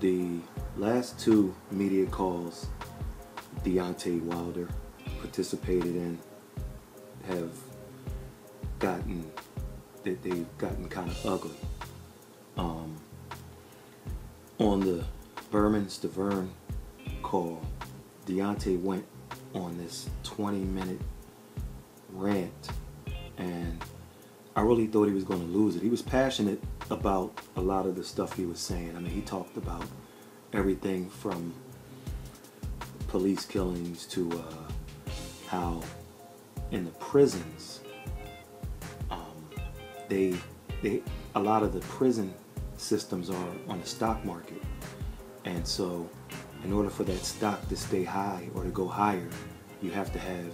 The last two media calls Deontay Wilder participated in have gotten, they've gotten kind of ugly. On the Stavern call, Deontay went on this 20-minute rant, and I really thought he was going to lose it. He was passionate about a lot of the stuff he was saying. I mean, he talked about everything from police killings to how in the prisons, a lot of the prison systems are on the stock market, and so in order for that stock to stay high or to go higher, you have to have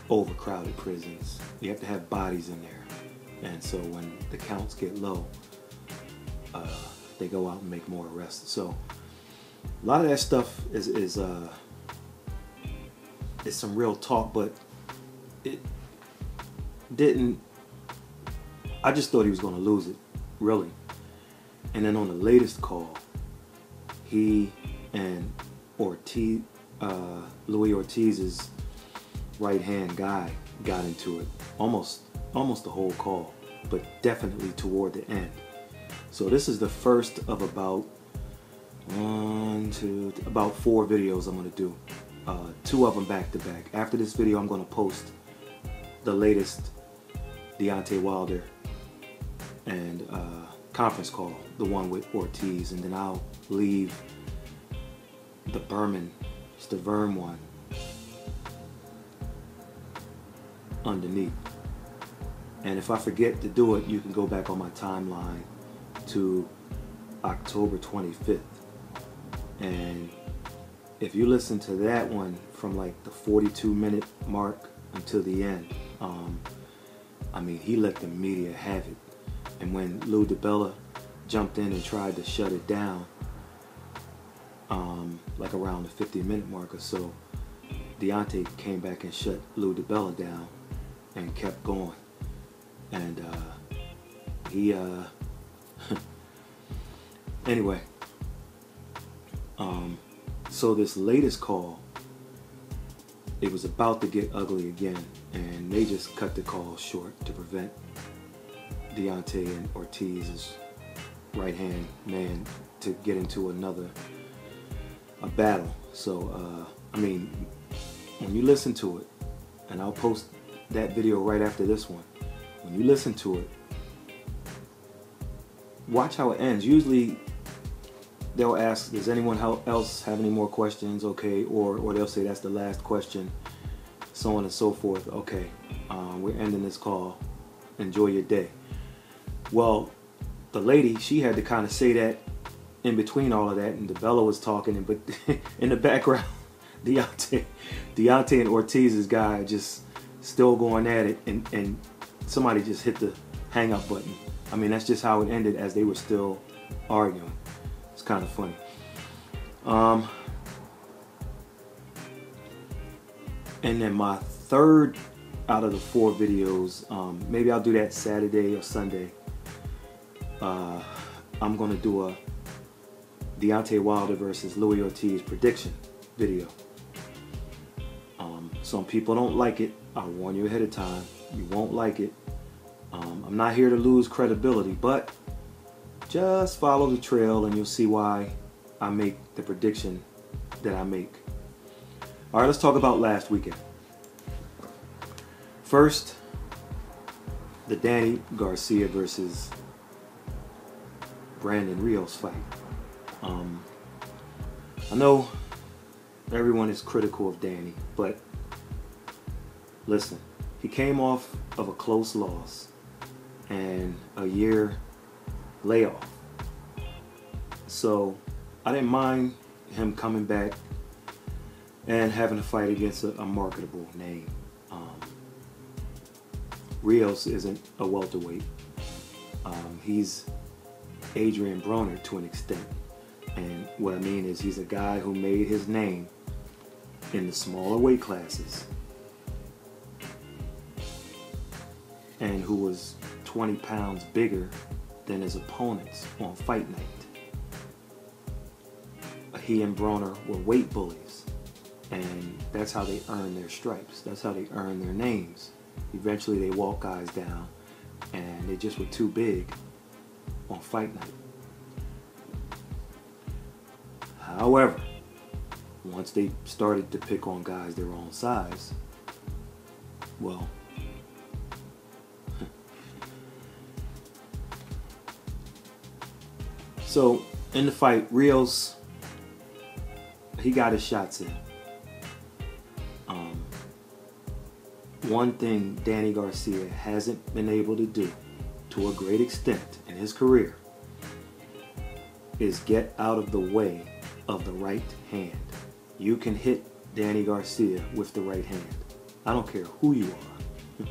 overcrowded prisons. You have to have bodies in there, and so when the counts get low, they go out and make more arrests. So a lot of that stuff is some real talk, but it didn't. I just thought he was going to lose it, really. And then on the latest call, he and Louis Ortiz's right-hand guy got into it almost the whole call, but definitely toward the end. So this is the first of about 4 videos I'm going to do. 2 of them back to back. After this video, I'm going to post the latest Deontay Wilder and conference call, the one with Ortiz, and then I'll leave the Stavern one underneath. And if I forget to do it, you can go back on my timeline to October 25th. And if you listen to that one from like the 42-minute mark until the end, I mean, he let the media have it. And when Lou DiBella jumped in and tried to shut it down, like around the 50-minute mark or so, Deontay came back and shut Lou DiBella down and kept going. And anyway, so this latest call, it was about to get ugly again, and they just cut the call short to prevent Deontay and Ortiz's right-hand man to get into a battle. So I mean, when you listen to it, and I'll post that video right after this one, when you listen to it, watch how it ends. Usually they'll ask, does anyone else have any more questions? Okay, or they'll say that's the last question, so on and so forth. Okay, we're ending this call, enjoy your day. Well, the lady, she had to kind of say that in between all of that, and DiBella was talking, but in the background, Deontay and Ortiz's guy just still going at it, and somebody just hit the hang up button. I mean, that's just how it ended, as they were still arguing. It's kind of funny. And then my third out of the 4 videos, maybe I'll do that Saturday or Sunday. I'm going to do a Deontay Wilder versus Louis Ortiz prediction video. Some people don't like it. I'll warn you ahead of time. You won't like it. I'm not here to lose credibility, but just follow the trail and you'll see why I make the prediction that I make. All right, let's talk about last weekend. First, the Danny Garcia versus Brandon Rios fight. I know everyone is critical of Danny, but listen, he came off of a close loss and a year layoff. So I didn't mind him coming back and having a fight against a marketable name. Rios isn't a welterweight. He's Adrian Broner to an extent. And what I mean is, he's a guy who made his name in the smaller weight classes and who was 20 pounds bigger than his opponents on fight night. he and Broner were weight bullies. And that's how they earned their stripes. That's how they earned their names. Eventually they walked guys down, and they just were too big on fight night. However, once they started to pick on guys their own size, well, so in the fight, Rios, he got his shots in. One thing Danny Garcia hasn't been able to do to a great extent in his career is get out of the way of the right hand. You can hit Danny Garcia with the right hand. I don't care who you are.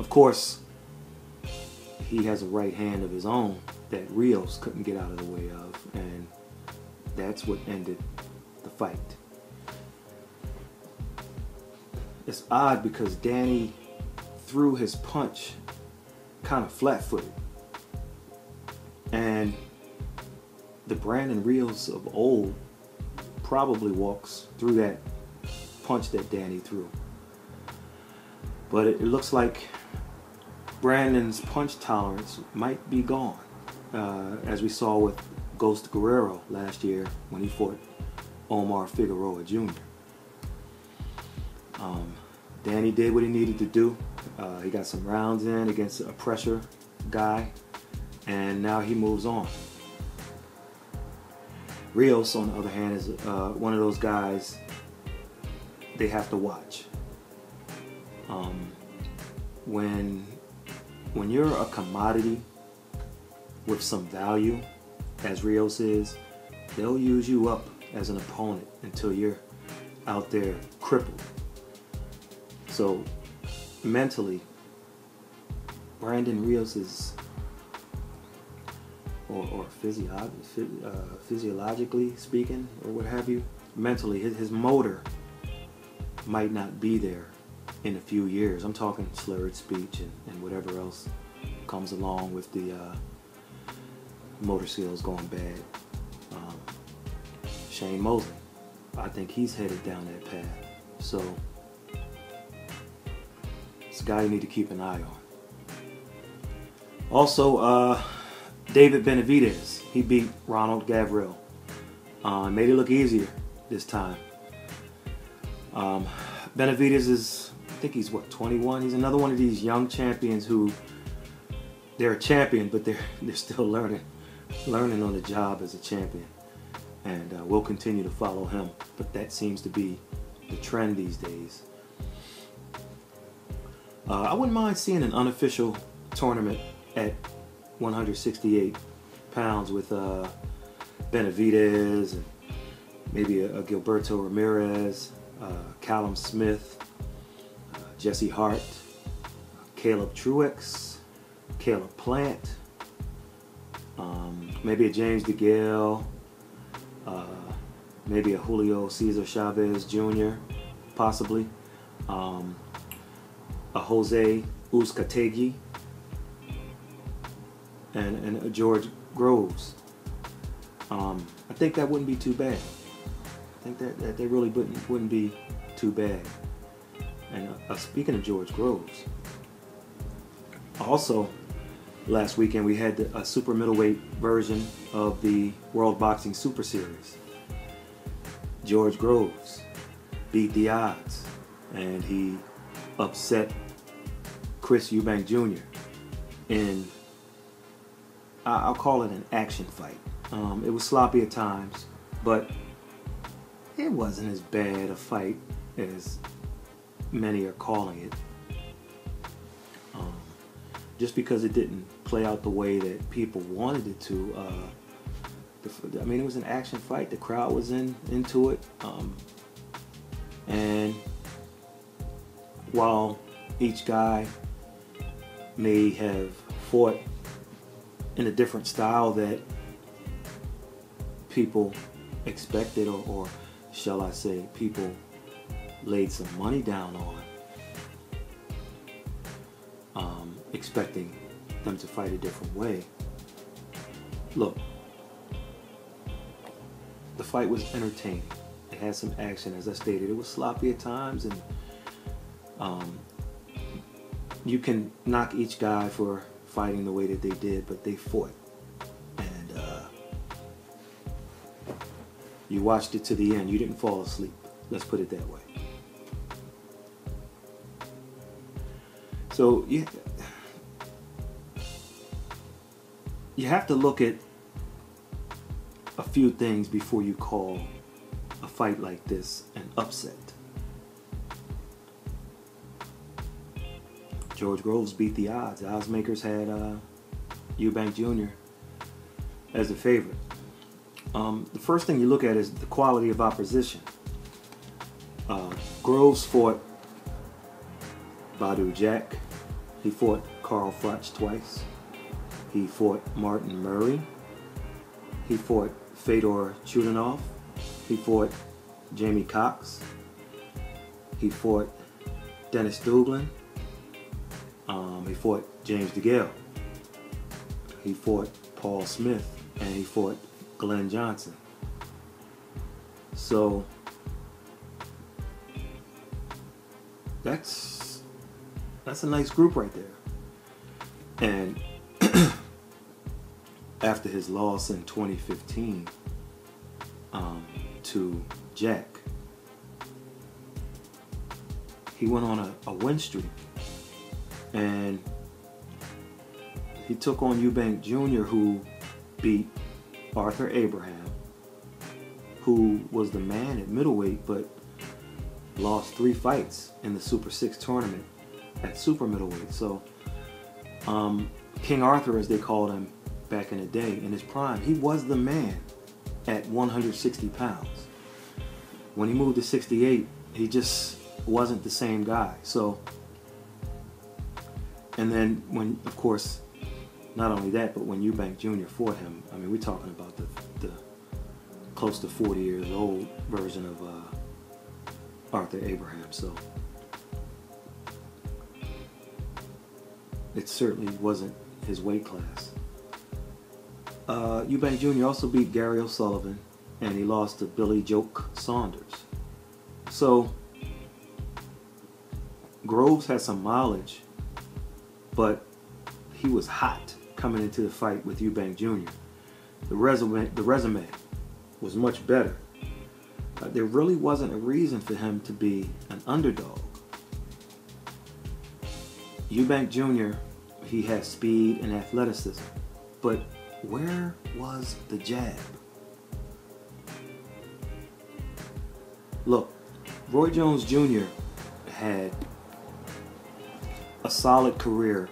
Of course, he has a right hand of his own that Rios couldn't get out of the way of, and that's what ended the fight. It's odd because Danny threw his punch kind of flat-footed, and the Brandon Rios of old probably walks through that punch that Danny threw. But it looks like Brandon's punch tolerance might be gone, as we saw with Ghost Guerrero last year when he fought Omar Figueroa Jr. Danny did what he needed to do. He got some rounds in against a pressure guy, and now he moves on. Rios, on the other hand, is one of those guys they have to watch. When you're a commodity with some value, as Rios is, they'll use you up as an opponent until you're out there crippled. So mentally, Brandon Rios is, or physiologically speaking, or what have you, mentally, his motor might not be there in a few years. I'm talking slurred speech and whatever else comes along with the motor skills going bad. Shane Mosley, I think he's headed down that path. So it's a guy you need to keep an eye on. Also, David Benavidez, he beat Ronald Gavril. Made it look easier this time. Benavidez is, I think he's what, 21? He's another one of these young champions who, they're a champion, but they're still learning on the job as a champion. And we'll continue to follow him, but that seems to be the trend these days. I wouldn't mind seeing an unofficial tournament at 168 pounds with Benavidez and maybe a Gilberto Ramirez, Callum Smith, Jesse Hart, Caleb Truex, Caleb Plant, maybe a James DeGale, maybe a Julio Cesar Chavez Jr., possibly, a Jose Uzcategui, and a George Groves. I think that wouldn't be too bad. I think that they really wouldn't be too bad. And speaking of George Groves, also last weekend we had a super middleweight version of the World Boxing Super Series. George Groves beat the odds, and he upset Chris Eubank Jr. in, I'll call it an action fight. It was sloppy at times, but it wasn't as bad a fight as many are calling it. Just because it didn't play out the way that people wanted it to. I mean, it was an action fight. The crowd was into it. And while each guy may have fought in a different style that people expected, or shall I say, people laid some money down on, expecting them to fight a different way. Look, the fight was entertaining. It had some action, as I stated. It was sloppy at times, and you can knock each guy for fighting the way that they did, but they fought. And you watched it to the end. You didn't fall asleep. Let's put it that way. So you have to look at a few things before you call a fight like this an upset. George Groves beat the odds. The odds makers had Eubank Jr. as the favorite. The first thing you look at is the quality of opposition. Groves fought Badou Jack. He fought Carl Froch twice. He fought Martin Murray. He fought Fedor Chudanov. He fought Jamie Cox. He fought Dennis Duglin. He fought James DeGale. He fought Paul Smith, and he fought Glenn Johnson. So that's a nice group right there. And after his loss in 2015 to Jack, he went on a win streak, and he took on Eubank Jr., who beat Arthur Abraham, who was the man at middleweight, but lost 3 fights in the Super 6 tournament at super middleweight. So King Arthur, as they called him back in the day, in his prime, he was the man at 160 pounds. When he moved to 68, he just wasn't the same guy. So, and then when, of course, not only that, but when Eubank Jr. fought him, I mean, we're talking about the close to 40 years old version of Arthur Abraham. So it certainly wasn't his weight class. Eubank Jr. also beat Gary O'Sullivan, and he lost to Billy Joke Saunders. So Groves had some mileage, but he was hot coming into the fight with Eubank Jr. The resume was much better. There really wasn't a reason for him to be an underdog. Eubank Jr., he had speed and athleticism, but where was the jab? Look, Roy Jones Jr. had a solid career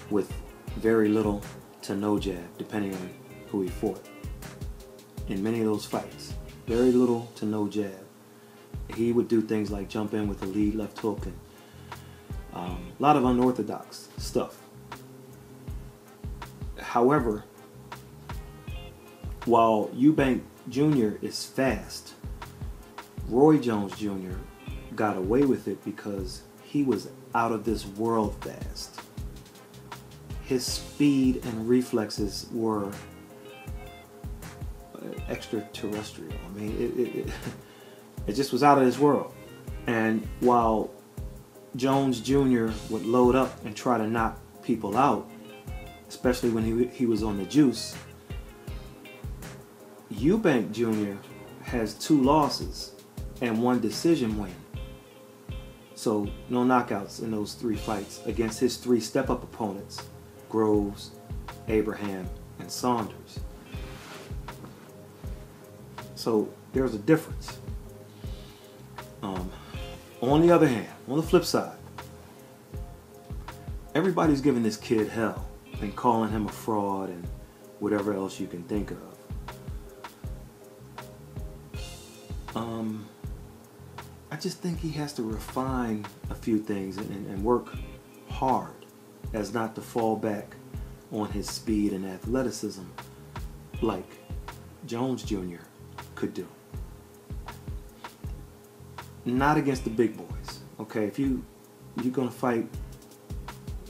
with very little to no jab, depending on who he fought. In many of those fights, very little to no jab. He would do things like jump in with a lead left hook and a lot of unorthodox stuff. However, while Eubank Jr. is fast, Roy Jones Jr. got away with it because he was out of this world fast. His speed and reflexes were extraterrestrial. I mean, it just was out of this world. And while Jones Jr. would load up and try to knock people out, especially when he was on the juice, Eubank Jr. has 2 losses and 1 decision win. So no knockouts in those 3 fights against his 3 step-up opponents, Groves, Abraham, and Saunders. So there's a difference. On the other hand, on the flip side, everybody's giving this kid hell and calling him a fraud and whatever else you can think of. I just think he has to refine a few things and work hard as not to fall back on his speed and athleticism like Jones Jr. could do. Not against the big boys, okay? If you're gonna fight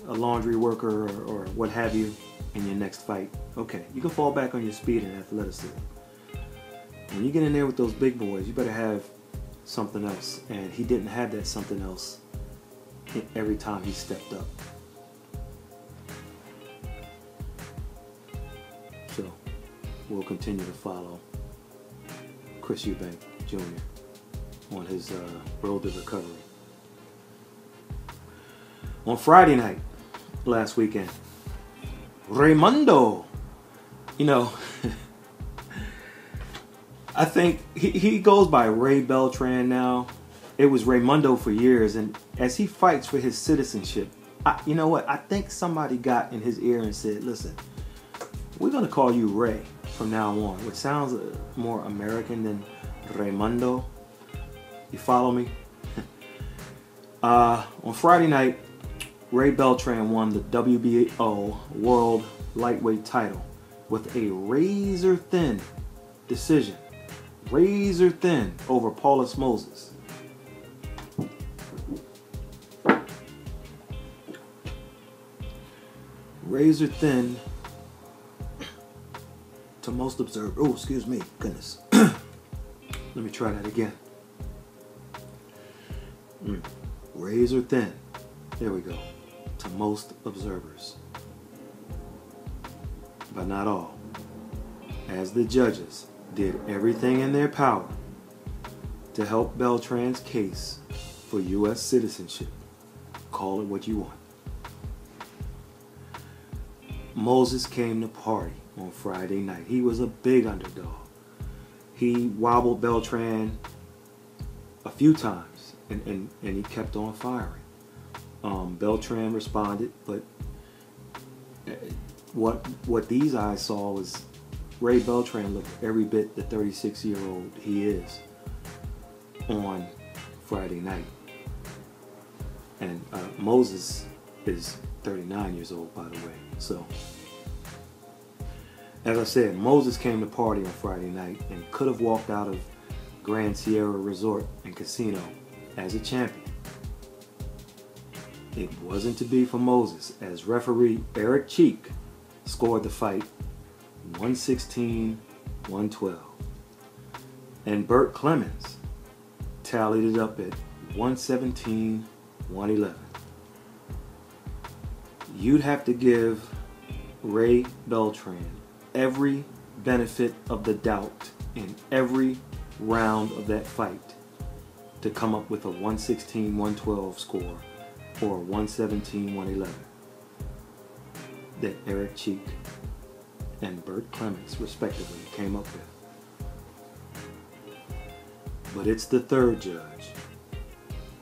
a laundry worker or what have you in your next fight, okay, you can fall back on your speed and athleticism. when you get in there with those big boys, you better have something else. And he didn't have that something else every time he stepped up. So we'll continue to follow Chris Eubank Jr. on his road to recovery. On Friday night, last weekend, Raymundo, you know, I think he goes by Ray Beltran now. It was Raymundo for years, and as he fights for his citizenship, you know what? I think somebody got in his ear and said, listen, we're going to call you Ray from now on, which sounds more American than Raymundo. You follow me? On Friday night, Ray Beltran won the WBO World Lightweight title with a razor-thin decision. Razor-thin over Paulus Moses. Razor-thin to most observers. Oh, excuse me. Goodness. Let me try that again. Razor-thin. There we go. To most observers, but not all, as the judges did everything in their power to help Beltran's case for U.S. citizenship. Call it what you want. Moses came to party on Friday night. He was a big underdog. He wobbled Beltran a few times, and he kept on firing. Beltran responded, but what these eyes saw was Ray Beltran looked every bit the 36-year-old he is on Friday night. And Moses is 39 years old, by the way. So, as I said, Moses came to party on Friday night and could have walked out of Grand Sierra Resort and Casino as a champion. It wasn't to be for Moses, as referee Eric Cheek scored the fight 116-112. And Burt Clemens tallied it up at 117-111. You'd have to give Ray Beltran every benefit of the doubt in every round of that fight to come up with a 116-112 score or 117-111 that Eric Cheek and Burt Clemens respectively came up with. But it's the third judge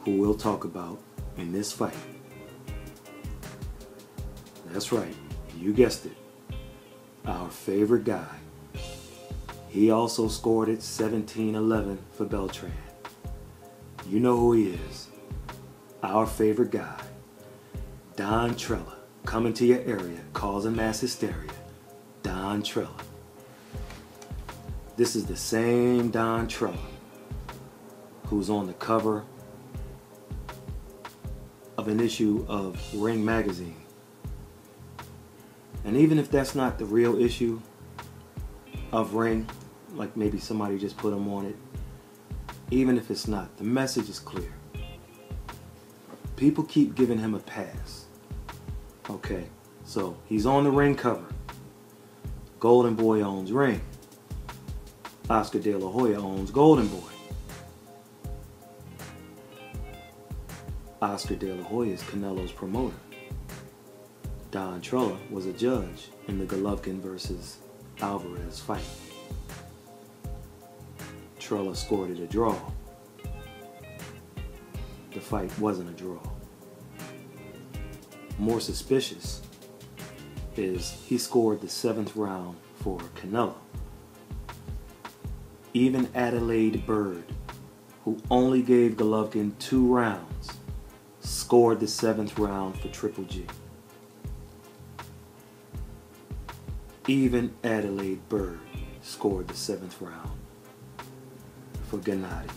who we'll talk about in this fight. That's right, you guessed it, our favorite guy. He also scored it 17-11 for Beltran. You know who he is. Our favorite guy, Don Trella, coming to your area, causing mass hysteria. Don Trella. This is the same Don Trella who's on the cover of an issue of Ring magazine. And even if that's not the real issue of Ring, like maybe somebody just put him on it, even if it's not, the message is clear. People keep giving him a pass. Okay, so he's on the Ring cover. Golden Boy owns Ring. Oscar De La Hoya owns Golden Boy. Oscar De La Hoya is Canelo's promoter. Don Trella was a judge in the Golovkin versus Alvarez fight. Trella scored it a draw. The fight wasn't a draw. More suspicious is he scored the 7th round for Canelo. Even Adelaide Bird, who only gave Golovkin 2 rounds, scored the 7th round for Triple G. Even Adelaide Bird scored the 7th round for Gennady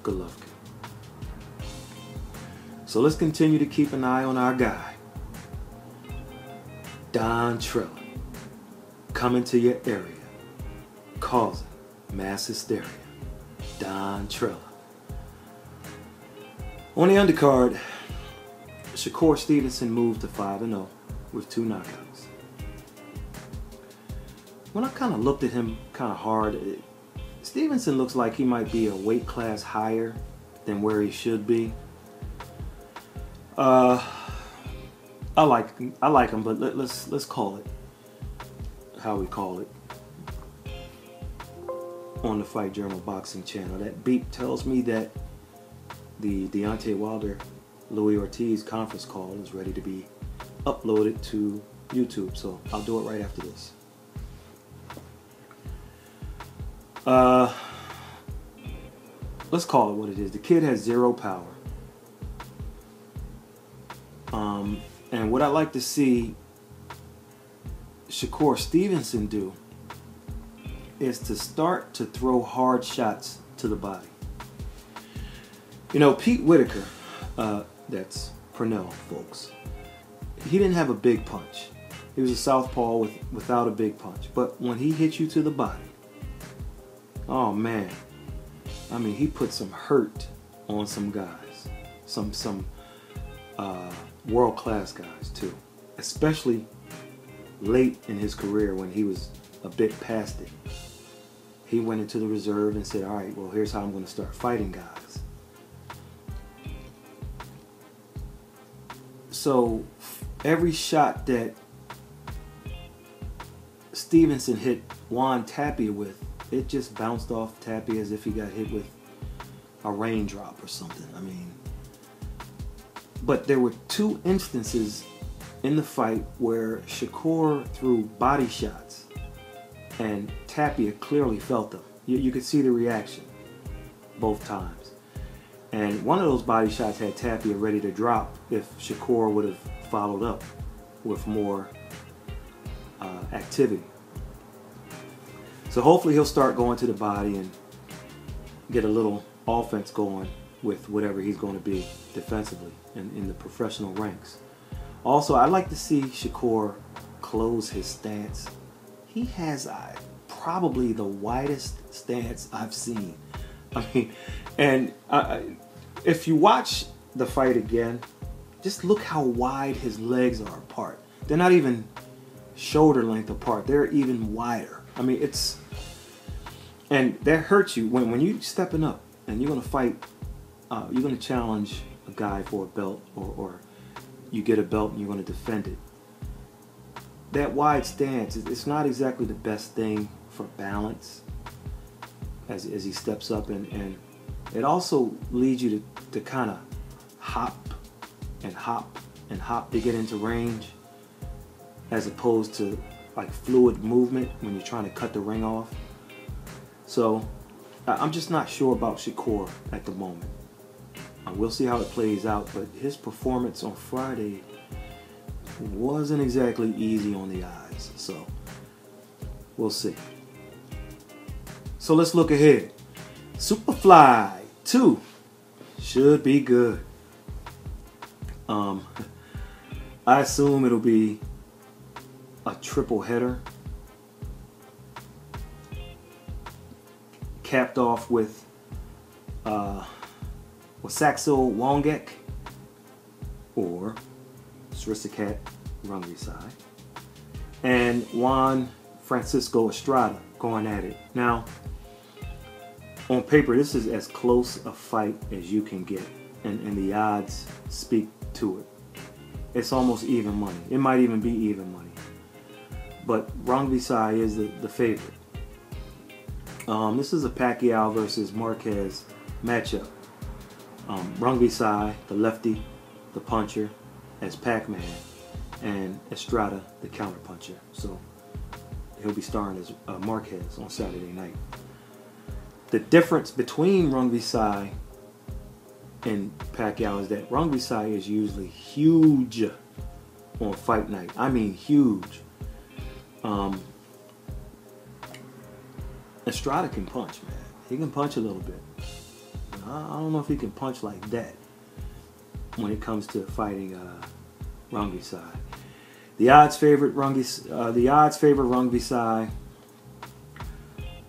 Golovkin. So let's continue to keep an eye on our guy, Don Trella, coming to your area, causing Mass Hysteria, Don Trella. On the undercard, Shakur Stevenson moved to 5-0 with 2 knockouts. When I kind of looked at him kind of hard, Stevenson looks like he might be a weight class higher than where he should be. I like him, but let's call it how we call it on the Fight Journal Boxing channel. That beep tells me that the Deontay Wilder Louis Ortiz conference call is ready to be uploaded to YouTube, so I'll do it right after this. Let's call it what it is. The kid has 0 power. And what I'd like to see Shakur Stevenson do is to start to throw hard shots to the body. You know, Pete Whitaker, that's Purnell, folks, he didn't have a big punch. He was a southpaw without a big punch. But when he hit you to the body, oh man, I mean, he put some hurt on some guys, some world-class guys too, especially late in his career when he was a bit past it. He went into the reserve and said, all right, well, here's how I'm going to start fighting guys. So every shot that Stevenson hit Juan Tapia with, it just bounced off Tapia as if he got hit with a raindrop or something. I mean, but there were 2 instances in the fight where Shakur threw body shots and Tapia clearly felt them. You could see the reaction both times. And one of those body shots had Tapia ready to drop if Shakur would have followed up with more activity. So hopefully he'll start going to the body and get a little offense going with whatever he's going to be defensively in the professional ranks. Also, I'd like to see Shakur close his stance. He has probably the widest stance I've seen. I mean, and if you watch the fight again, just look how wide his legs are apart. They're not even shoulder length apart. They're even wider. I mean, and that hurts you when you're stepping up and you're going to fight, you're going to challenge a guy for a belt, or you get a belt and you're going to defend it. That wide stance, it's not exactly the best thing for balance as he steps up, and it also leads you to kind of hop and hop and hop to get into range, as opposed to like fluid movement when you're trying to cut the ring off. So I'm just not sure about Shakur at the moment. We'll see how it plays out, but his performance on Friday wasn't exactly easy on the eyes, so we'll see. So let's look ahead. Superfly 2 should be good. I assume it'll be a triple header, capped off with Saxo Wongek or Srisakat Rungvisai and Juan Francisco Estrada going at it. Now, on paper, this is as close a fight as you can get, and the odds speak to it. It's almost even money. It might even be even money. But Rungvisai is the favorite. This is a Pacquiao versus Marquez matchup. Rungvisai, the lefty, the puncher, as Pac-Man, and Estrada, the counterpuncher. So he'll be starring as Marquez on Saturday night. The difference between Rungvisai and Pacquiao is that Rungvisai is usually huge on fight night. I mean huge. Estrada can punch, man. He can punch a little bit. I don't know if he can punch like that when it comes to fighting Rungvisai. The odds favor Rungvisai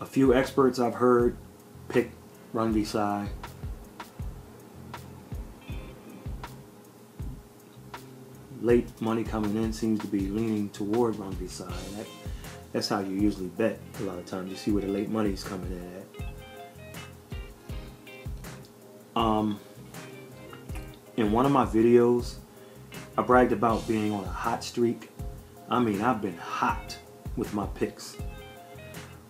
A few experts I've heard pick Rungvisai. Late money coming in seems to be leaning toward Rungvisai. That's how you usually bet a lot of times. You see where the late money is coming in at. In one of my videos, I bragged about being on a hot streak. I mean, I've been hot with my picks.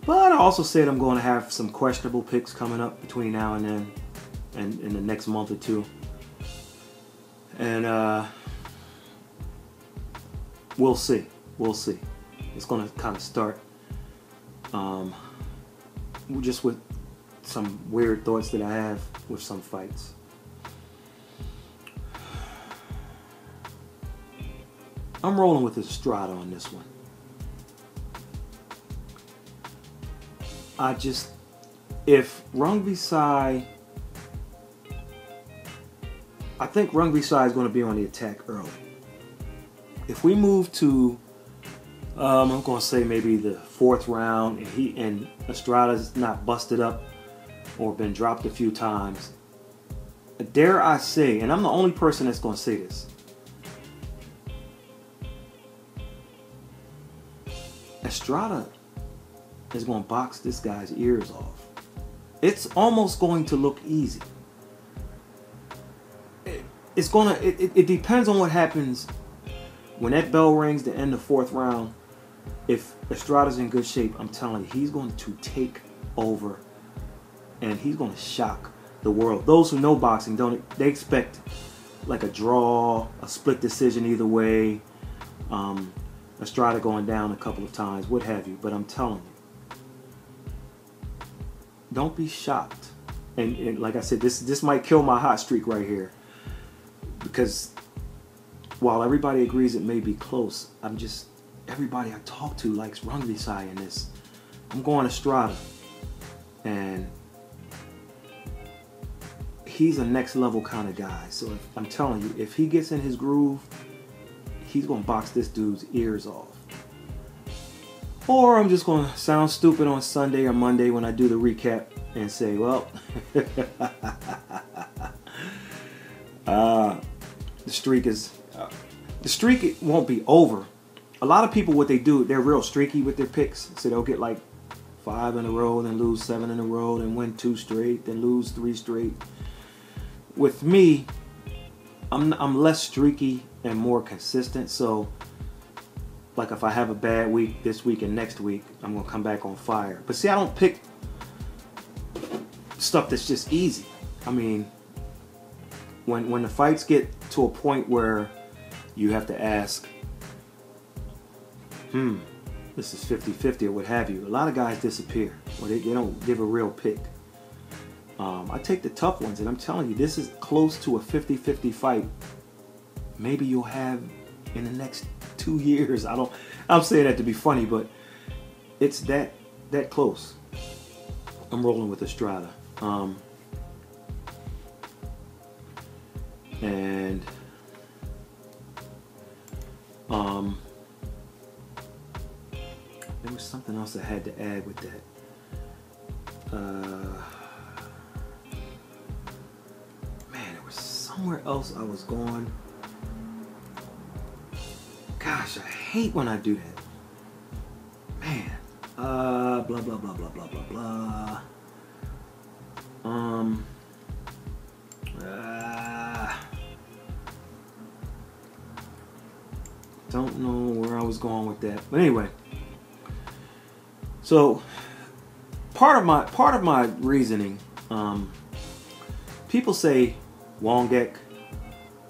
But I also said I'm going to have some questionable picks coming up between now and then, and in the next month or two. And we'll see. We'll see. It's going to kind of start just with some weird thoughts that I have with some fights. I'm rolling with Estrada on this one. If Rungvisai, I think Rungvisai is going to be on the attack early. If we move to, I'm going to say maybe the 4th round, and Estrada's not busted up or been dropped a few times, dare I say, and I'm the only person that's going to say this, Estrada is going to box this guy's ears off. It's almost going to look easy. It depends on what happens when that bell rings to end the 4th round. If Estrada's in good shape, I'm telling you, he's going to take over and he's going to shock the world. Those who know boxing, they expect like a draw, a split decision either way, Estrada going down a couple of times, what have you. But I'm telling you, don't be shocked. And like I said, this might kill my hot streak right here, because while everybody agrees it may be close, everybody I talk to likes Rungvisai in this. I'm going Estrada, and he's a next level kind of guy. So I'm telling you, if he gets in his groove, he's going to box this dude's ears off. Or I'm just going to sound stupid on Sunday or Monday when I do the recap and say, well, the streak it won't be over. A lot of people, what they do, they're real streaky with their picks. So they'll get like 5 in a row, then lose 7 in a row, then win 2 straight, then lose 3 straight. With me, I'm less streaky and more consistent. So like if I have a bad week this week and next week, I'm going to come back on fire. But see, I don't pick stuff that's just easy. I mean, when the fights get to a point where you have to ask, this is 50-50 or what have you, a lot of guys disappear, or they don't give a real pick. I take the tough ones, and I'm telling you, this is close to a 50-50 fight maybe you'll have in the next 2 years. I'm saying that to be funny, but it's that close. I'm rolling with Estrada. And there was something else I had to add with that. Man, there was somewhere else I was going. Gosh, I hate when I do that. Man. Blah, blah, blah, blah, blah, blah, blah. Don't know where I was going with that. But anyway. So, part of my reasoning, people say Wongek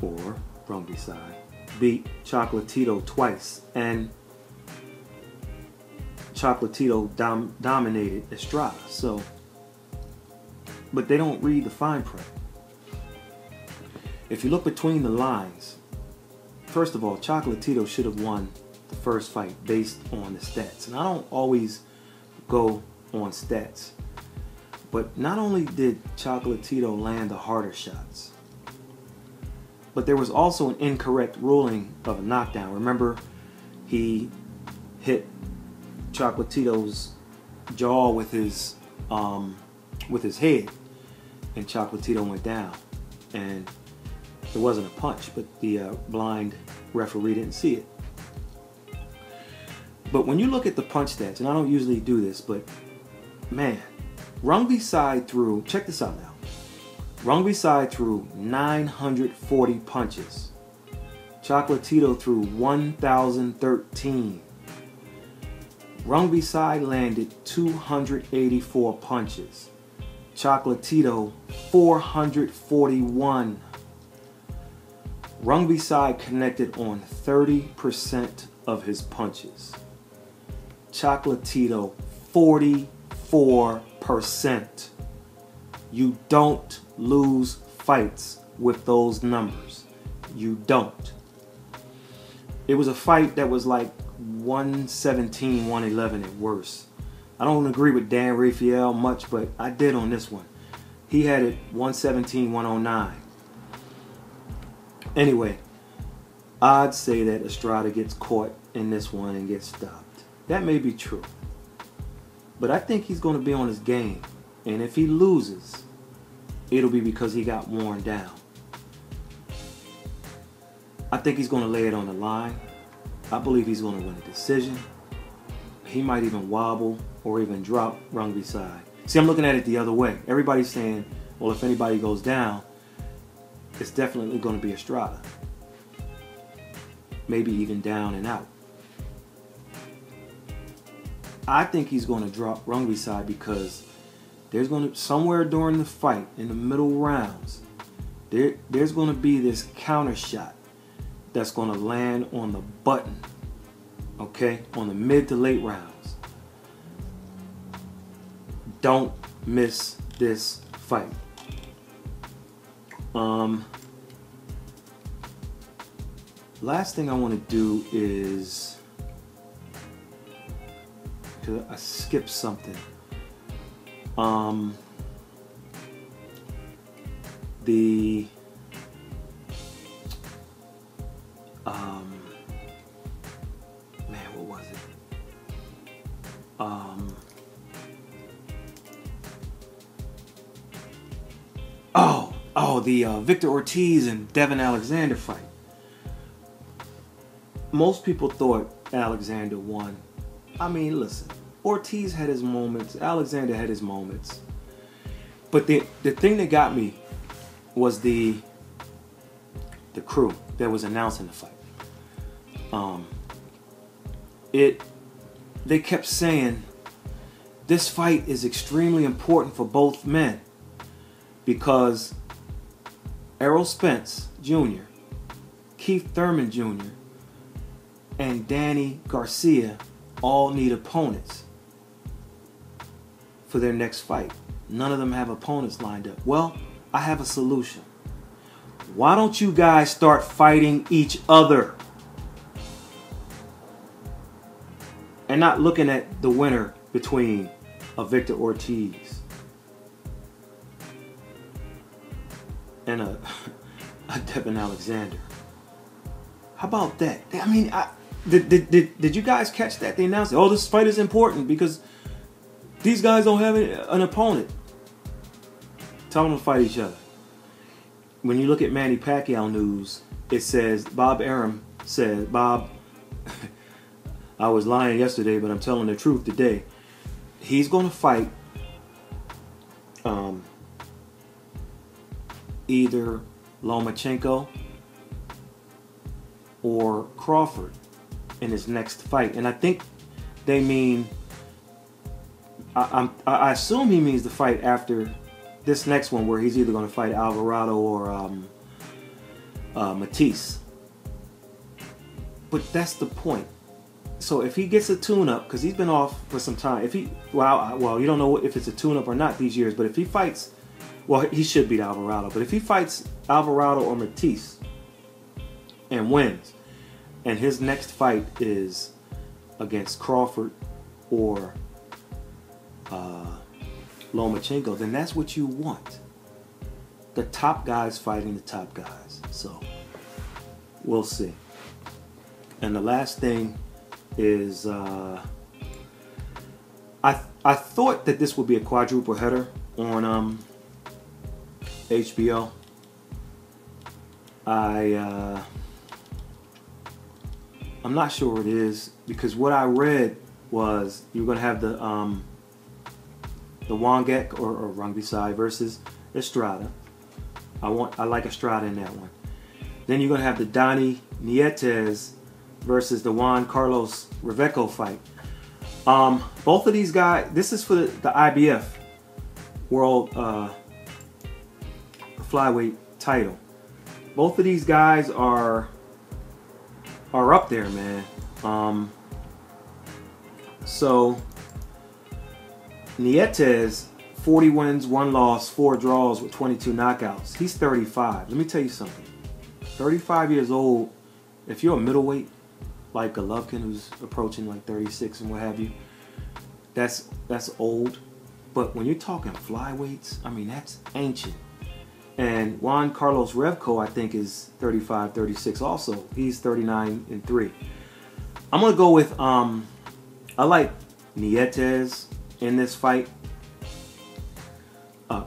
or Rungvisai beat Chocolatito twice, and Chocolatito dominated Estrada. So, but they don't read the fine print. If you look between the lines, first of all, Chocolatito should have won the first fight based on the stats. And I don't always go on stats. But not only did Chocolatito land the harder shots, but there was also an incorrect ruling of a knockdown. Remember, he hit Chocolatito's jaw with his head, and Chocolatito went down. And it wasn't a punch, but the blind referee didn't see it. But when you look at the punch stats, and I don't usually do this, but man, Rungvisai threw, check this out now. Rungvisai threw 940 punches. Chocolatito threw 1,013. Rungvisai landed 284 punches. Chocolatito 441. Rungvisai connected on 30% of his punches. Chocolatito 44%. You don't lose fights with those numbers. You don't. It was a fight that was like 117, 111 at worst. I don't agree with Dan Rafael much, but I did on this one. He had it 117, 109. Anyway, I'd say that Estrada gets caught in this one and gets stopped. That may be true. But I think he's going to be on his game. And if he loses, it'll be because he got worn down. I think he's going to lay it on the line. I believe he's going to win a decision. He might even wobble or even drop Rungvisai. See, I'm looking at it the other way. Everybody's saying, well, if anybody goes down, it's definitely going to be Estrada. Maybe even down and out. I think he's going to drop Rungvisai because there's going to, somewhere during the fight, in the middle rounds, there's going to be this counter shot that's going to land on the button, okay, on the mid to late rounds. Don't miss this fight. Last thing I want to do is, because I skipped something. Man, what was it? The Victor Ortiz and Devin Alexander fight. Most people thought Alexander won. I mean, listen, Ortiz had his moments, Alexander had his moments. But the thing that got me was the crew that was announcing the fight. They kept saying this fight is extremely important for both men because Errol Spence Jr., Keith Thurman Jr., and Danny Garcia all need opponents for their next fight. None of them have opponents lined up. Well, I have a solution. Why don't you guys start fighting each other? And not looking at the winner between a Victor Ortiz and a Devin Alexander. How about that? I mean, did you guys catch that? They announced, oh, this fight is important because these guys don't have an opponent. Tell them to fight each other. When you look at Manny Pacquiao news, it says, Bob Arum said, Bob, I was lying yesterday, but I'm telling the truth today. He's going to fight either Lomachenko or Crawford in his next fight. And I think they mean, I assume he means the fight after this next one, where he's either going to fight Alvarado or Matisse. But that's the point. So if he gets a tune-up, because he's been off for some time, if he, well, you don't know if it's a tune-up or not these years, but if he fights, well, he should beat Alvarado. But if he fights Alvarado or Matisse and wins, and his next fight is against Crawford or Lomachenko, then that's what you want. The top guys fighting the top guys. So we'll see. And the last thing is I I thought that this would be a quadruple header on HBO. I'm not sure it is, because what I read was you're going to have the Wangek or Rangbisai versus Estrada. I like Estrada in that one. Then you're going to have the Donnie Nietes versus the Juan Carlos Reveco fight. Both of these guys, this is for the IBF World Flyweight title. Both of these guys are up there, man. So Nietes, 40 wins, 1 loss, 4 draws with 22 knockouts. He's 35. Let me tell you something. 35 years old. If you're a middleweight like Golovkin, who's approaching like 36 and what have you, that's old. But when you're talking flyweights, I mean, that's ancient. And Juan Carlos Revco, I think, is 35, 36 also. He's 39-3. I'm going to go with, I like Nietes in this fight.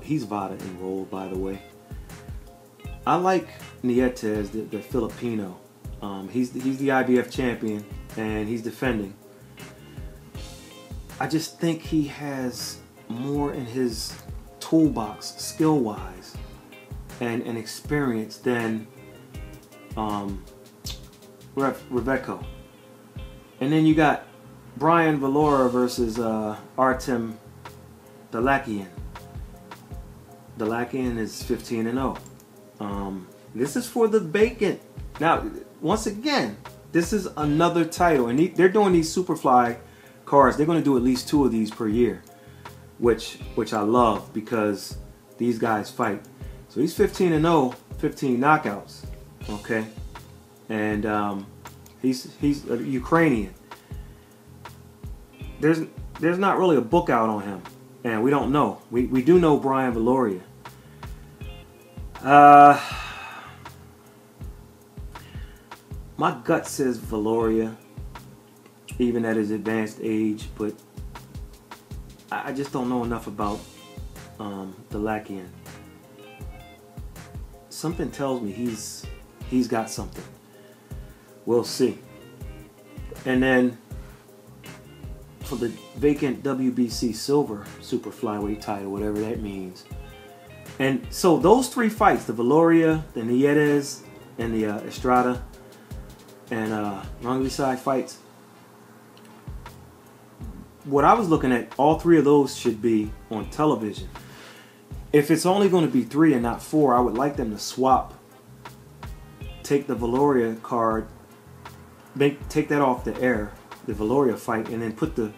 He's VADA enrolled, by the way. I like Nietes, the Filipino. He's the IBF champion, and he's defending. I just think he has more in his toolbox, skill-wise, and experience than Reveco. And then you got Brian Valora versus Artem Dalakian. Dalakian is 15-0. This is for the vacant. Now, once again, this is another title, and they're doing these Superfly cards. They're going to do at least 2 of these per year, which I love, because these guys fight. So he's 15-0, 15 knockouts, okay, and he's a Ukrainian. There's not really a book out on him, and we don't know. We do know Brian Valoria. My gut says Valoria, even at his advanced age, but I just don't know enough about Dalakian. Something tells me he's got something. We'll see. And then for the vacant WBC Silver Super Flyweight title, whatever that means. And so those 3 fights, the Valoria, the Nietes, and the Estrada and Rangbisai fights, what I was looking at, all 3 of those should be on television. If it's only going to be 3 and not 4, I would like them to swap. Take the Valoria card, take that off the air, the Valoria fight, and then put the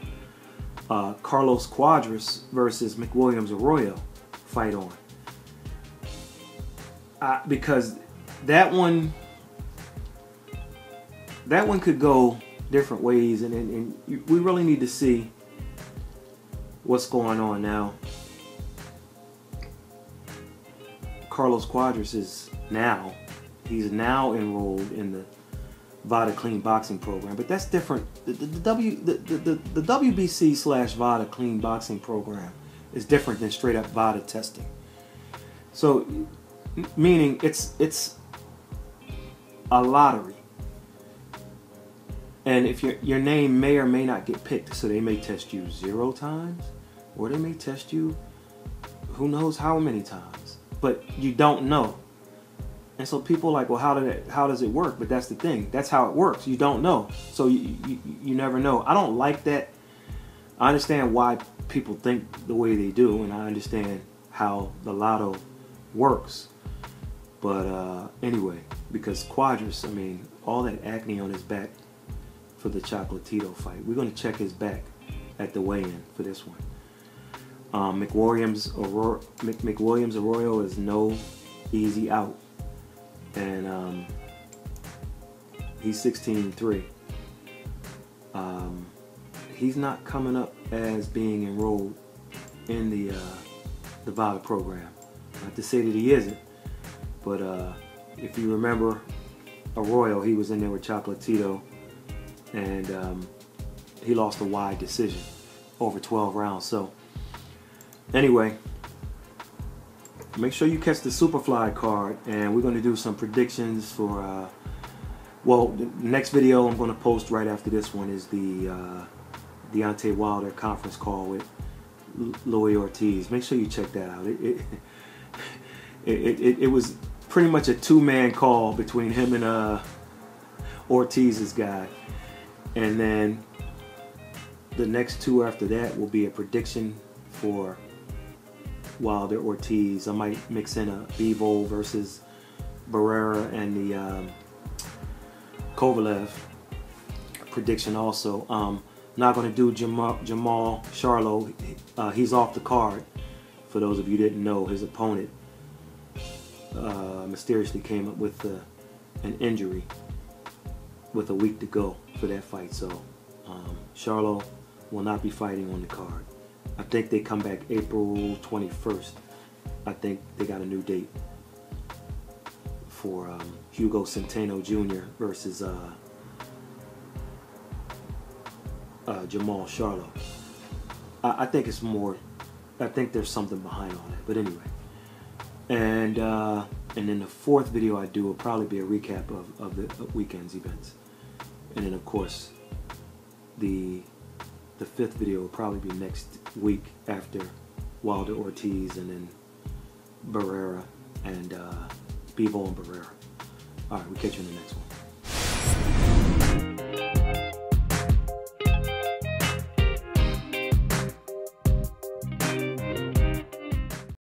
Carlos Cuadras versus McWilliams Arroyo fight on. Because that one could go different ways, and we really need to see what's going on now. Carlos Cuadras he's now enrolled in the VADA Clean Boxing program, but that's different. The WBC/VADA Clean Boxing program is different than straight up VADA testing. So, meaning it's a lottery, and if your name may or may not get picked, so they may test you 0 times, or they may test you who knows how many times, but you don't know. And so people are like, well, how does it work? But that's the thing. That's how it works. You don't know. So you never know. I don't like that. I understand why people think the way they do, and I understand how the lotto works. But anyway, because Cuadras, I mean, all that acne on his back for the Chocolatito fight. We're going to check his back at the weigh-in for this one. McWilliams Arroyo is no easy out. And he's 16-3. He's not coming up as being enrolled in the VADA program. Not to say that he isn't, but if you remember Arroyo, he was in there with Chocolatito, and he lost a wide decision. over 12 rounds. So anyway, make sure you catch the Superfly card, and we're going to do some predictions for well, the next video I'm going to post right after this one is the Deontay Wilder conference call with Louis Ortiz. Make sure you check that out. It was pretty much a two-man call between him and Ortiz's guy, and then the next two after that will be a prediction for Wilder Ortiz. I might mix in a Bivol versus Barrera and the Kovalev prediction also. Not going to do Jamal Charlo. He's off the card. For those of you who didn't know, his opponent mysteriously came up with an injury with a week to go for that fight. So Charlo will not be fighting on the card. I think they come back April 21st. I think they got a new date for Hugo Centeno Jr. versus Jamal Charlo. I think it's more. I think there's something behind all that. But anyway, and then the fourth video I do will probably be a recap of the weekend's events, and then of course the fifth video will probably be next week after Wilder Ortiz, and then Barrera and Bivol and Barrera. All right, we'll catch you in the next one.